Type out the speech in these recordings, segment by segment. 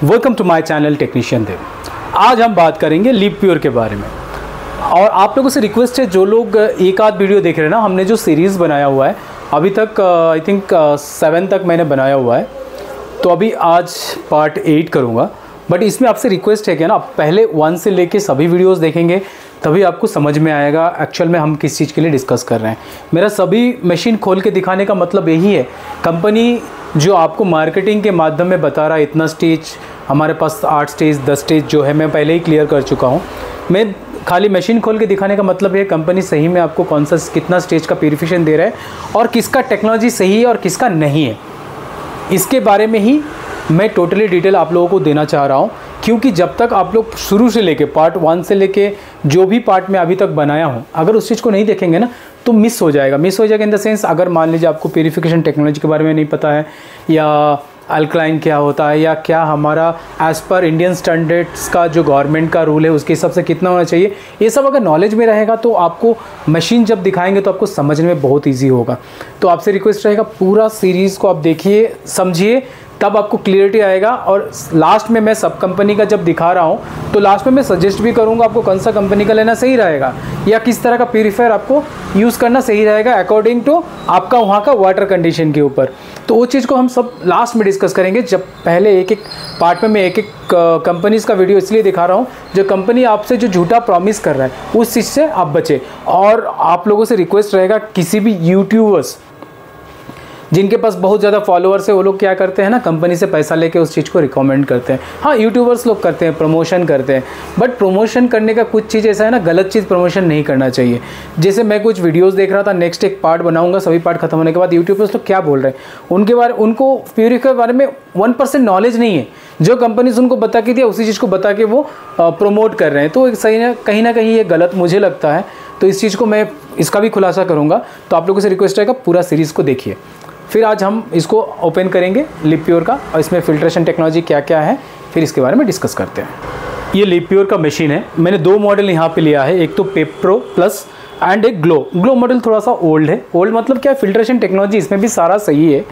Welcome to my channel technician Dev. आज हम बात करेंगे लिपप्योर के बारे में। और आप लोगों से रिक्वेस्ट है, जो लोग एक आध वीडियो देख रहे हैं ना, हमने जो सीरीज़ बनाया हुआ है अभी तक आई थिंक 7 तक मैंने बनाया हुआ है, तो अभी आज पार्ट 8 करूँगा। बट इसमें आपसे रिक्वेस्ट है कि ना, आप पहले 1 से लेके सभी वीडियोस देखेंगे तभी आपको समझ में आएगा एक्चुअल में हम किस चीज़ के लिए डिस्कस कर रहे हैं। मेरा सभी मशीन खोल के दिखाने का मतलब यही है, कंपनी जो आपको मार्केटिंग के माध्यम में बता रहा है इतना स्टेज, हमारे पास 8 स्टेज 10 स्टेज जो है मैं पहले ही क्लियर कर चुका हूँ। मैं खाली मशीन खोल के दिखाने का मतलब है कंपनी सही में आपको कौन सा कितना स्टेज का प्यूरिफिकेशन दे रहा है और किसका टेक्नोलॉजी सही है और किसका नहीं है, इसके बारे में ही मैं टोटली डिटेल आप लोगों को देना चाह रहा हूँ। क्योंकि जब तक आप लोग शुरू से लेके पार्ट 1 से लेके जो भी पार्ट मैं अभी तक बनाया हूँ, अगर उस चीज़ को नहीं देखेंगे ना तो मिस हो जाएगा इन द सेंस, अगर मान लीजिए आपको प्यूरिफिकेशन टेक्नोलॉजी के बारे में नहीं पता है, या अल्कलाइन क्या होता है, या क्या हमारा एज़ पर इंडियन स्टैंडर्ड्स का जो गवर्नमेंट का रूल है उसके हिसाब से कितना होना चाहिए, ये सब अगर नॉलेज में रहेगा तो आपको मशीन जब दिखाएंगे तो आपको समझने में बहुत ईजी होगा। तो आपसे रिक्वेस्ट रहेगा, पूरा सीरीज़ को आप देखिए, समझिए, तब आपको क्लियरिटी आएगा। और लास्ट में मैं सब कंपनी का जब दिखा रहा हूँ तो लास्ट में मैं सजेस्ट भी करूँगा आपको कौन सा कंपनी का लेना सही रहेगा, या किस तरह का प्यूरीफायर आपको यूज़ करना सही रहेगा अकॉर्डिंग टू आपका वहाँ का वाटर कंडीशन के ऊपर। तो वो चीज़ को हम सब लास्ट में डिस्कस करेंगे। जब पहले एक एक पार्ट में मैं एक एक कंपनीज़ का वीडियो इसलिए दिखा रहा हूँ, जो कंपनी आपसे जो झूठा प्रॉमिस कर रहा है उस चीज़ से आप बचे। और आप लोगों से रिक्वेस्ट रहेगा, किसी भी यूट्यूबर्स जिनके पास बहुत ज़्यादा फॉलोअर्स है, वो लोग क्या करते हैं ना, कंपनी से पैसा लेके उस चीज़ को रिकमेंड करते हैं। हाँ, यूट्यूबर्स लोग करते हैं, प्रमोशन करते हैं, बट प्रमोशन करने का कुछ चीज़ ऐसा है ना, गलत चीज़ प्रमोशन नहीं करना चाहिए। जैसे मैं कुछ वीडियोस देख रहा था, नेक्स्ट एक पार्ट बनाऊंगा, सभी पार्ट खत्म होने के बाद यूट्यूबर्स लोग क्या बोल रहे हैं उनको प्यूरीफायर के बारे में 1% नॉलेज नहीं है। जो कंपनीज उनको बता के दिया उसी चीज़ को बता के वो प्रमोट कर रहे हैं, तो सही ना कहीं ये गलत मुझे लगता है। तो इस चीज़ को मैं इसका भी खुलासा करूँगा। तो आप लोगों से रिक्वेस्ट रहेगा, पूरा सीरीज़ को देखिए। फिर आज हम इसको ओपन करेंगे लिपप्योर का, और इसमें फिल्ट्रेशन टेक्नोलॉजी क्या क्या है फिर इसके बारे में डिस्कस करते हैं। ये लिपप्योर का मशीन है। मैंने 2 मॉडल यहाँ पे लिया है, एक तो पेप्रो प्लस एंड एक ग्लो मॉडल थोड़ा सा ओल्ड है। ओल्ड मतलब क्या, फिल्ट्रेशन टेक्नोलॉजी इसमें भी सारा सही है,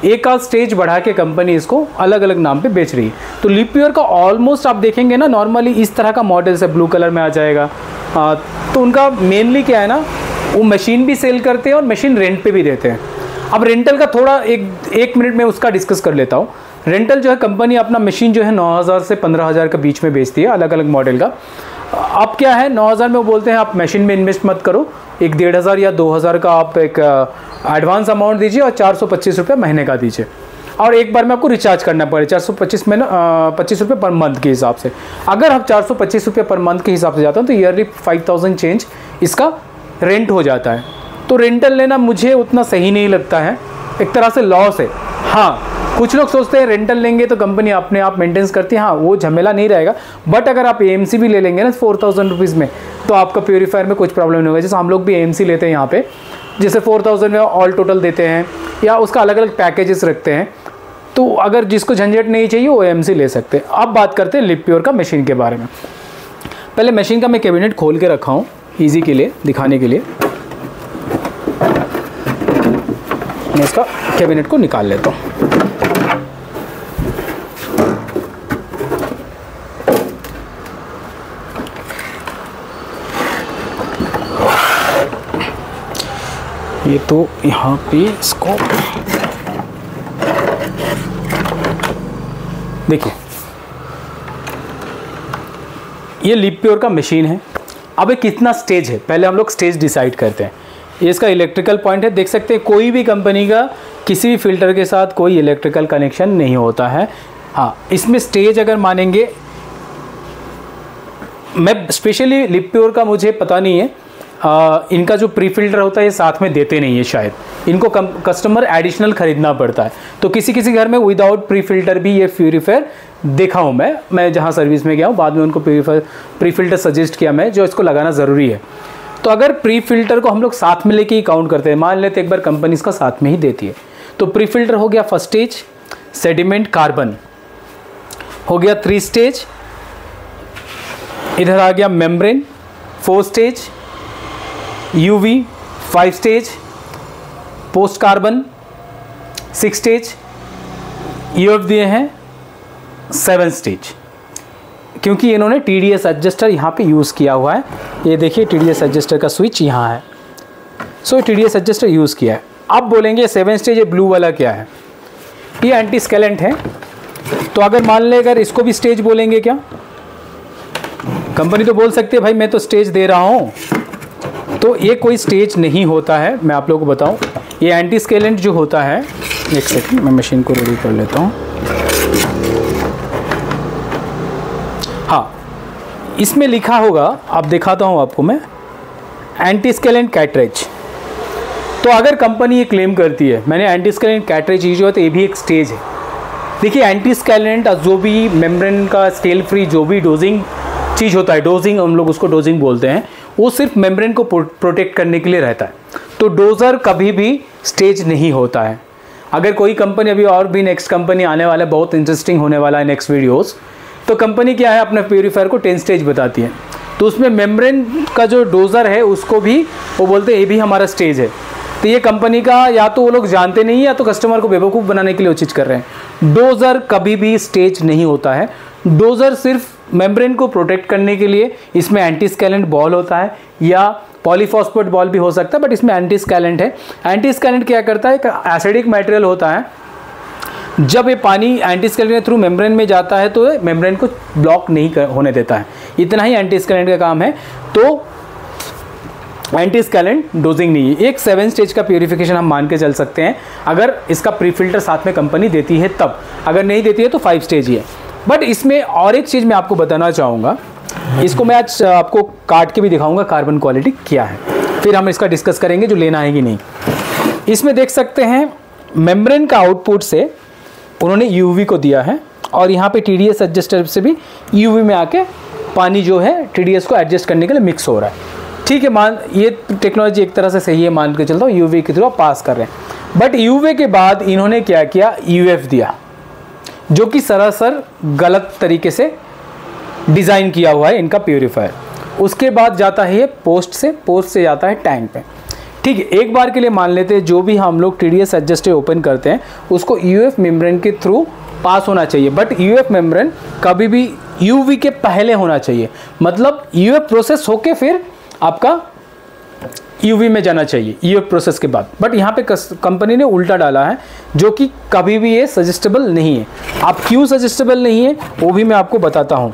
एक आध स्टेज बढ़ा के कंपनी इसको अलग अलग नाम पे बेच रही है। तो लिपप्योर का ऑलमोस्ट आप देखेंगे ना, नॉर्मली इस तरह का मॉडल से ब्लू कलर में आ जाएगा। तो उनका मेनली क्या है ना, वो मशीन भी सेल करते हैं और मशीन रेंट पे भी देते हैं। अब रेंटल का थोड़ा एक मिनट में उसका डिस्कस कर लेता हूँ। रेंटल जो है, कंपनी अपना मशीन जो है 9,000 से 15,000 के बीच में बेचती है, अलग अलग मॉडल का। अब क्या है, 9,000 में वो बोलते हैं आप मशीन में इन्वेस्ट मत करो, एक 1,500 या 2,000 का आप एक एडवांस अमाउंट दीजिए और 425 रुपये महीने का दीजिए, और एक बार में आपको रिचार्ज करना पड़े 425 में 25 रुपये पर मंथ के हिसाब से। अगर आप 425 रुपये पर मंथ के हिसाब से जाते हैं तो ईयरली 5,000 चेंज इसका रेंट हो जाता है। तो रेंटल लेना मुझे उतना सही नहीं लगता है, एक तरह से लॉस है। हाँ, कुछ लोग सोचते हैं रेंटल लेंगे तो कंपनी अपने आप मेंटेनेंस करती है, हाँ वो झमेला नहीं रहेगा। बट अगर आप AMC भी ले लेंगे ना 4,000 रुपीज़ में, तो आपका प्यूरीफायर में कुछ प्रॉब्लम नहीं होगा। जैसे हम लोग भी AMC लेते हैं यहाँ पे, जैसे 4,000 में ऑल टोटल देते हैं, या उसका अलग अलग पैकेजेस रखते हैं। तो अगर जिसको झंझट नहीं चाहिए वो AMC ले सकते हैं। अब बात करते हैं लिपप्योर का मशीन के बारे में। पहले मशीन का मैं कैबिनेट खोल के रखा हूँ ईजी के लिए, दिखाने के लिए। मैं इसका कैबिनेट को निकाल लेता हूँ। ये तो यहाँ पे इसको देखिए, ये लिपप्योर का मशीन है। अब ये कितना स्टेज है, पहले हम लोग स्टेज डिसाइड करते हैं। ये इसका इलेक्ट्रिकल पॉइंट है, देख सकते हैं कोई भी कंपनी का किसी भी फिल्टर के साथ कोई इलेक्ट्रिकल कनेक्शन नहीं होता है। हाँ, इसमें स्टेज अगर मानेंगे, मैं स्पेशली लिपप्योर का मुझे पता नहीं है, इनका जो प्री फिल्टर होता है ये साथ में देते नहीं है, शायद इनको कस्टमर एडिशनल ख़रीदना पड़ता है। तो किसी किसी घर में विदाउट प्री फिल्टर भी ये प्यूरीफायर देखा हूँ मैं जहाँ सर्विस में गया हूँ, बाद में उनको प्री फिल्टर सजेस्ट किया मैं, जो इसको लगाना ज़रूरी है। तो अगर प्री फिल्टर को हम लोग साथ में लेके ही काउंट करते हैं, मान लेते एक बार कंपनी इसका साथ में ही देती है, तो प्री फिल्टर हो गया फर्स्ट स्टेज, सेडिमेंट कार्बन हो गया 3 स्टेज, इधर आ गया membrane 4 stage, UV 5 stage, post carbon 6 stage, EF दिए हैं 7 स्टेज, क्योंकि इन्होंने TDS एडजस्टर यहाँ पे यूज़ किया हुआ है। ये देखिए TDS एडजस्टर का स्विच यहाँ है, सो TDS एडजस्टर यूज़ किया है। अब बोलेंगे 7 स्टेज ये ब्लू वाला क्या है? ये एंटी स्केलेंट है। तो अगर मान ले अगर इसको भी स्टेज बोलेंगे क्या? कंपनी तो बोल सकती है भाई मैं तो स्टेज दे रहा हूँ, तो ये कोई स्टेज नहीं होता है। मैं आप लोगों को बताऊँ, ये एंटी स्केलेंट जो होता है, एक सेकंड मैं मशीन को रेडी कर लेता हूँ। हाँ, इसमें लिखा होगा, आप दिखाता हूँ आपको मैं, एंटी स्केलेंट कैटरेज। तो अगर कंपनी ये क्लेम करती है मैंने एंटी स्केलेंट कैटरेज यूज हुआ, तो ये भी एक स्टेज है। देखिए एंटी स्केलेंट जो भी मेम्ब्रेन का स्केल फ्री जो भी डोजिंग चीज़ होता है, डोजिंग हम लोग उसको डोजिंग बोलते हैं, वो सिर्फ मेम्ब्रेन को प्रोटेक्ट करने के लिए रहता है। तो डोज़र कभी भी स्टेज नहीं होता है। अगर कोई कंपनी, अभी और भी नेक्स्ट कंपनी आने वाला है, बहुत इंटरेस्टिंग होने वाला है नेक्स्ट वीडियोस, तो कंपनी क्या है अपने प्यूरीफायर को 10 स्टेज बताती है, तो उसमें मेम्ब्रेन का जो डोज़र है उसको भी वो बोलते हैं ये भी हमारा स्टेज है। तो ये कंपनी का या तो वो लोग जानते नहीं है या तो कस्टमर को बेवकूफ़ बनाने के लिए वो चीज़ कर रहे हैं। डोज़र कभी भी स्टेज नहीं होता है। डोज़र सिर्फ मेम्ब्रेन को प्रोटेक्ट करने के लिए, इसमें एंटी स्केलेंट बॉल होता है या पॉलीफॉस्फेट बॉल भी हो सकता है, बट इसमें एंटी स्केलेंट है। एंटी स्केलेंट क्या करता है, एक एसिडिक मटेरियल होता है, जब ये पानी एंटी स्केलेंट के थ्रू मेम्ब्रेन में जाता है तो मेम्ब्रेन को ब्लॉक नहीं होने देता है। इतना ही एंटी स्केलेंट का काम है। तो एंटी स्केलेंट डोजिंग नहीं है। एक 7 स्टेज का प्यूरिफिकेशन हम मान के चल सकते हैं अगर इसका प्री फिल्टर साथ में कंपनी देती है तब, अगर नहीं देती है तो 5 स्टेज ही है। बट इसमें और एक चीज़ मैं आपको बताना चाहूँगा, इसको मैं आज आपको काट के भी दिखाऊंगा कार्बन क्वालिटी क्या है, फिर हम इसका डिस्कस करेंगे जो लेना है कि नहीं। इसमें देख सकते हैं मेम्ब्रेन का आउटपुट से उन्होंने UV को दिया है, और यहाँ पे TDS एडजस्टर से भी UV में आके पानी जो है TDS को एडजस्ट करने के लिए मिक्स हो रहा है। ठीक है, मान ये टेक्नोलॉजी एक तरह से सही है, मान के चलता हूँ UV के थ्रू आप पास कर रहे हैं। बट UV के बाद इन्होंने क्या किया, UF दिया, जो कि सरासर गलत तरीके से डिज़ाइन किया हुआ है इनका प्यूरीफायर। उसके बाद जाता है ये पोस्ट से जाता है टैंक पे। ठीक है, एक बार के लिए मान लेते हैं जो भी हम लोग TDS एडजस्टर ओपन करते हैं उसको UF मेम्ब्रेन के थ्रू पास होना चाहिए, बट UF मेम्ब्रेन कभी भी UV के पहले होना चाहिए। मतलब UF प्रोसेस होके फिर आपका UV में जाना चाहिए, UF प्रोसेस के बाद। बट यहाँ पे कंपनी ने उल्टा डाला है, जो कि कभी भी ये सजेस्टेबल नहीं है। आप क्यों सजेस्टेबल नहीं है वो भी मैं आपको बताता हूँ।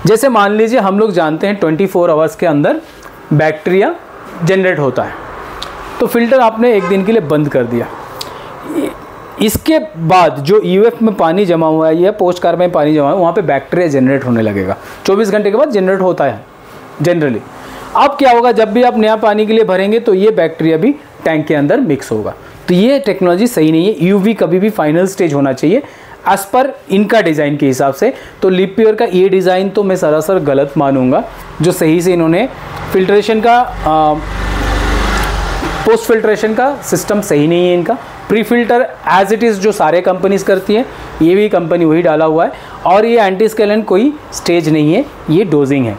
जैसे मान लीजिए हम लोग जानते हैं 24 आवर्स के अंदर बैक्टीरिया जनरेट होता है, तो फिल्टर आपने एक दिन के लिए बंद कर दिया, इसके बाद जो UF में पानी जमा हुआ है या पोस्ट कार्बन में पानी जमा हुआ है वहाँ पे बैक्टीरिया जनरेट होने लगेगा। 24 घंटे के बाद जनरेट होता है जनरली। अब क्या होगा, जब भी आप नया पानी के लिए भरेंगे तो ये बैक्टीरिया भी टैंक के अंदर मिक्स होगा। तो ये टेक्नोलॉजी सही नहीं है। UV कभी भी फाइनल स्टेज होना चाहिए एज पर इनका डिज़ाइन के हिसाब से। तो लिपप्योर का ये डिज़ाइन तो मैं सरासर गलत मानूंगा, जो सही से इन्होंने फिल्ट्रेशन का पोस्ट फिल्ट्रेशन का सिस्टम सही नहीं है इनका। Pre filter as it is जो सारे कंपनीज करती है, ये भी कंपनी वही डाला हुआ है। और ये एंटी स्केलेंट कोई स्टेज नहीं है, ये डोजिंग है।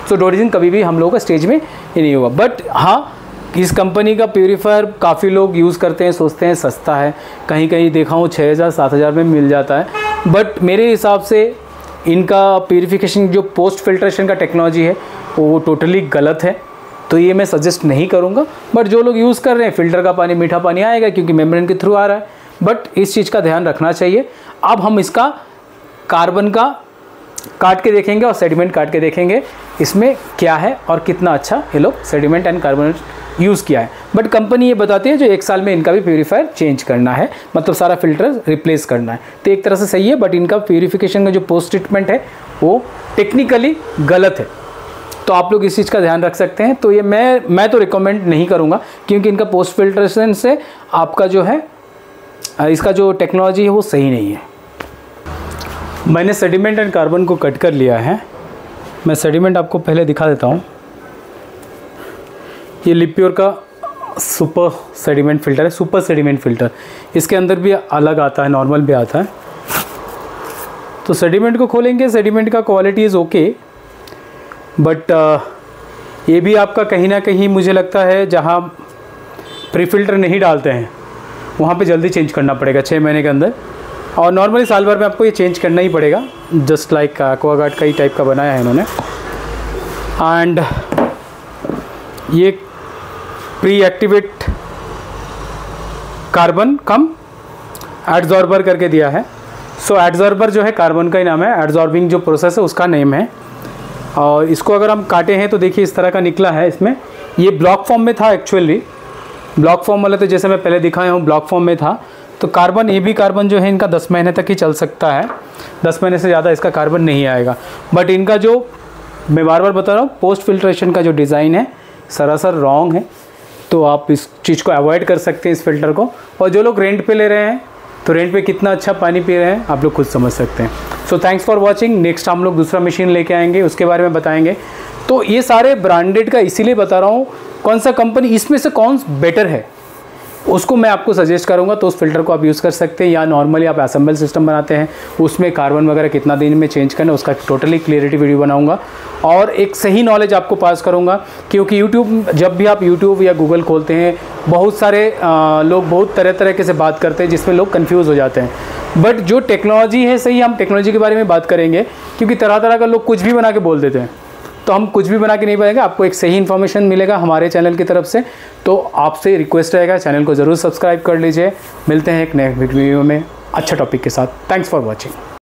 तो डोजिंग कभी भी हम लोगों का स्टेज में ये नहीं होगा। बट हाँ, इस कंपनी का प्यूरीफायर काफ़ी लोग यूज़ करते हैं, सोचते हैं सस्ता है, कहीं कहीं देखा हूँ 6000-7000 में मिल जाता है। बट मेरे हिसाब से इनका प्यूरिफिकेशन जो पोस्ट फिल्ट्रेशन का टेक्नोलॉजी है वो टोटली गलत है। तो ये मैं सजेस्ट नहीं करूँगा। बट जो लोग यूज़ कर रहे हैं, फ़िल्टर का पानी मीठा पानी आएगा क्योंकि मेम्ब्रेन के थ्रू आ रहा है। बट इस चीज़ का ध्यान रखना चाहिए। अब हम इसका कार्बन का काट के देखेंगे और सेडिमेंट काट के देखेंगे इसमें क्या है और कितना अच्छा ये लोग सेडिमेंट एंड कार्बोनेट यूज़ किया है। बट कंपनी ये बताती है जो 1 साल में इनका भी प्यूरीफायर चेंज करना है, मतलब सारा फिल्टर रिप्लेस करना है। तो एक तरह से सही है, बट इनका प्यूरिफिकेशन का जो पोस्ट ट्रीटमेंट है वो टेक्निकली गलत है। तो आप लोग इस चीज़ का ध्यान रख सकते हैं। तो ये मैं तो रिकमेंड नहीं करूँगा, क्योंकि इनका पोस्ट फिल्ट्रेशन से आपका जो है इसका जो टेक्नोलॉजी है वो सही नहीं है। मैंने सेडिमेंट एंड कार्बन को कट कर लिया है। मैं सेडिमेंट आपको पहले दिखा देता हूँ। ये लिपप्योर का सुपर सेडिमेंट फ़िल्टर है, सुपर सेडिमेंट फ़िल्टर। इसके अंदर भी अलग आता है, नॉर्मल भी आता है। तो सेडिमेंट को खोलेंगे, सेडिमेंट का क्वालिटी इज़ ओके, बट ये भी आपका कहीं ना कहीं मुझे लगता है जहाँ प्री फिल्टर नहीं डालते हैं वहाँ पे जल्दी चेंज करना पड़ेगा 6 महीने के अंदर। और नॉर्मली साल भर में आपको ये चेंज करना ही पड़ेगा, जस्ट लाइक एक्वागार्ड का ही टाइप का बनाया है इन्होंने। एंड ये प्री एक्टिवेट कार्बन कम एडजॉर्बर करके दिया है। सो एडजॉर्बर जो है कार्बन का ही नाम है, एडजॉर्बिंग जो प्रोसेस है उसका नेम है। और इसको अगर हम काटे हैं तो देखिए इस तरह का निकला है। इसमें ये ब्लॉक फॉर्म में था एक्चुअली, ब्लॉक फॉर्म वाले तो जैसे मैं पहले दिखाया हूँ ब्लॉक फॉर्म में था। तो कार्बन, ये भी कार्बन जो है इनका 10 महीने तक ही चल सकता है, 10 महीने से ज़्यादा इसका कार्बन नहीं आएगा। बट इनका जो, मैं बार बार बता रहा हूँ, पोस्ट फिल्ट्रेशन का जो डिज़ाइन है सरासर रॉन्ग है, तो आप इस चीज़ को अवॉइड कर सकते हैं इस फिल्टर को। और जो लोग रेंट पे ले रहे हैं तो रेंट पे कितना अच्छा पानी पी रहे हैं आप लोग खुद समझ सकते हैं। So thanks for watching. Next हम लोग दूसरा मशीन लेके आएंगे, उसके बारे में बताएंगे। तो ये सारे ब्रांडेड का इसीलिए बता रहा हूँ, कौन सा कंपनी इसमें से कौन बेटर है उसको मैं आपको सजेस्ट करूंगा, तो उस फिल्टर को आप यूज़ कर सकते हैं। या नॉर्मली आप असेंबल सिस्टम बनाते हैं, उसमें कार्बन वगैरह कितना दिन में चेंज करना है उसका टोटली क्लियरिटी वीडियो बनाऊंगा और एक सही नॉलेज आपको पास करूंगा। क्योंकि यूट्यूब, जब भी आप यूट्यूब या गूगल खोलते हैं, बहुत सारे लोग बहुत तरह तरह के से बात करते हैं जिसमें लोग कन्फ्यूज़ हो जाते हैं। बट जो टेक्नोलॉजी है, सही हम टेक्नोलॉजी के बारे में बात करेंगे, क्योंकि तरह तरह का लोग कुछ भी बना के बोल देते हैं, तो हम कुछ भी बना के नहीं पाएंगे। आपको एक सही इन्फॉर्मेशन मिलेगा हमारे चैनल की तरफ से। तो आपसे रिक्वेस्ट रहेगा, चैनल को ज़रूर सब्सक्राइब कर लीजिए। मिलते हैं एक नए वीडियो में अच्छे टॉपिक के साथ। Thanks for watching.